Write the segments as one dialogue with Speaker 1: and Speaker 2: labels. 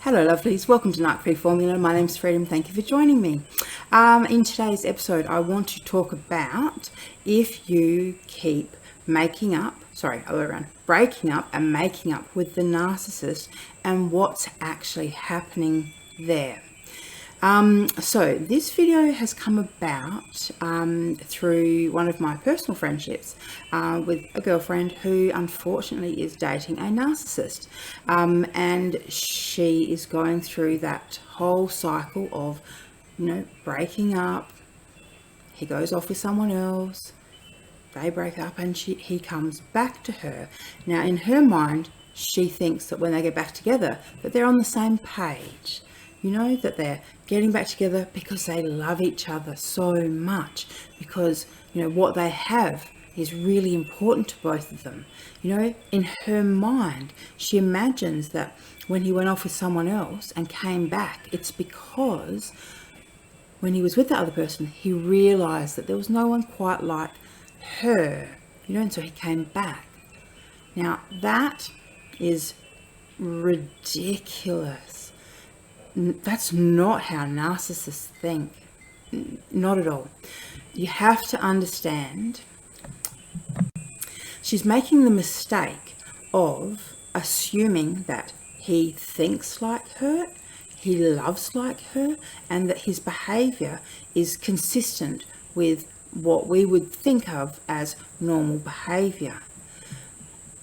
Speaker 1: Hello lovelies, welcome to narcfreeformula. My name's Freedom, thank you for joining me. In today's episode I want to talk about if you keep breaking up and making up with the narcissist and what's actually happening there. So this video has come about through one of my personal friendships with a girlfriend who unfortunately is dating a narcissist, and she is going through that whole cycle of, breaking up. He goes off with someone else, they break up, and he comes back to her. Now in her mind she thinks that when they get back together that they're on the same page, that they're getting back together because they love each other so much, because what they have is really important to both of them. In her mind she imagines that when he went off with someone else and came back, it's because when he was with the other person he realized that there was no one quite like her, and so he came back. Now that is ridiculous. That's not how narcissists think. Not at all. You have to understand, she's making the mistake of assuming that he thinks like her, he loves like her, and that his behavior is consistent with what we would think of as normal behavior.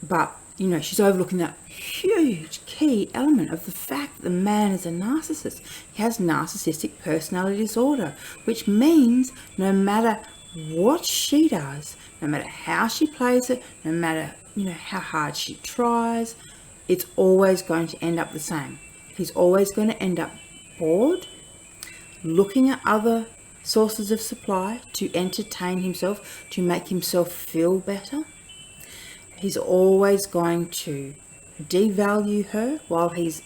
Speaker 1: But she's overlooking that huge key element of the fact that the man is a narcissist. He has narcissistic personality disorder, which means no matter what she does, no matter how she plays it, no matter how hard she tries, it's always going to end up the same. He's always going to end up bored, looking at other sources of supply to entertain himself, to make himself feel better. He's always going to devalue her while he's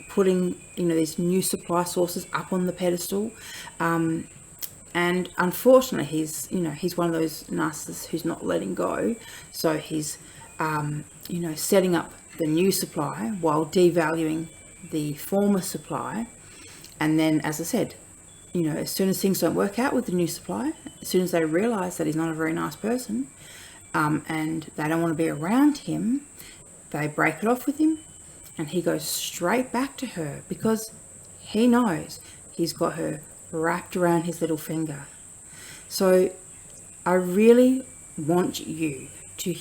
Speaker 1: putting these new supply sources up on the pedestal, and unfortunately he's one of those narcissists who's not letting go. So he's setting up the new supply while devaluing the former supply, and then, as I said, as soon as things don't work out with the new supply, as soon as they realize that he's not a very nice person, and they don't want to be around him, they break it off with him, and he goes straight back to her because he knows he's got her wrapped around his little finger. So I really want you to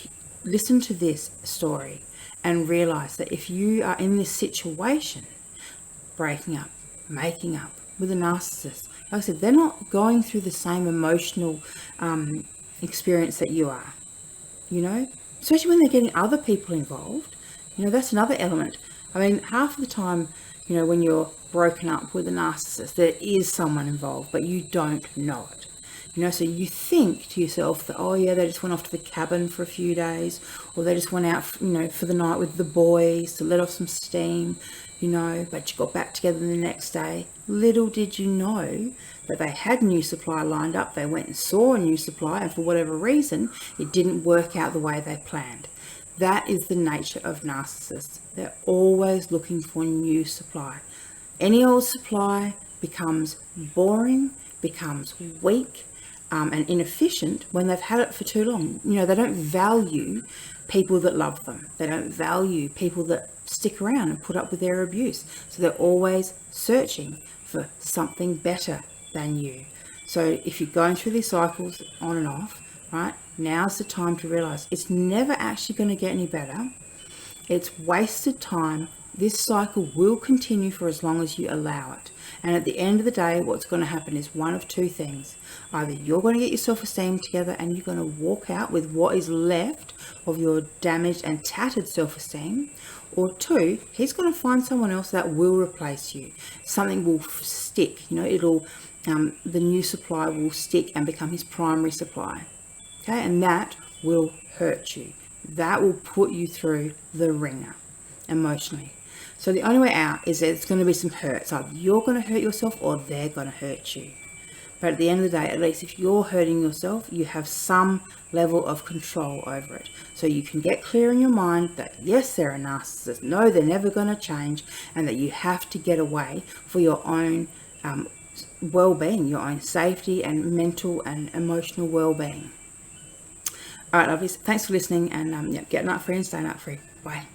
Speaker 1: listen to this story and realize that if you are in this situation, breaking up, making up with a narcissist, like I said, they're not going through the same emotional experience that you are. Especially when they're getting other people involved. That's another element. I mean, half of the time, when you're broken up with a narcissist, there is someone involved, but you don't know it. So you think to yourself that, oh yeah, they just went off to the cabin for a few days, or they just went out, for the night with the boys to let off some steam, but you got back together the next day. Little did you know that they had new supply lined up. They went and saw a new supply, and for whatever reason, it didn't work out the way they planned. That is the nature of narcissists. They're always looking for new supply. Any old supply becomes boring, becomes weak, and inefficient when they've had it for too long. They don't value people that love them. They don't value people that stick around and put up with their abuse. So they're always searching for something better than you. So if you're going through these cycles on and off, right, now's the time to realize it's never actually going to get any better. It's wasted time. This cycle will continue for as long as you allow it. And at the end of the day, what's going to happen is one of two things. Either you're going to get your self-esteem together and you're going to walk out with what is left of your damaged and tattered self-esteem, or two, he's going to find someone else that will replace you. Something will stick, the new supply will stick and become his primary supply. Okay, and that will hurt you. That will put you through the ringer emotionally. So the only way out is there's going to be some hurt. So either you're going to hurt yourself or they're going to hurt you. But at the end of the day, at least if you're hurting yourself, you have some level of control over it. So you can get clear in your mind that yes, they're a narcissist, no, they're never going to change, and that you have to get away for your own well-being, your own safety and mental and emotional well-being. All right, lovelies, thanks for listening, and get nut free and stay nut free. Bye.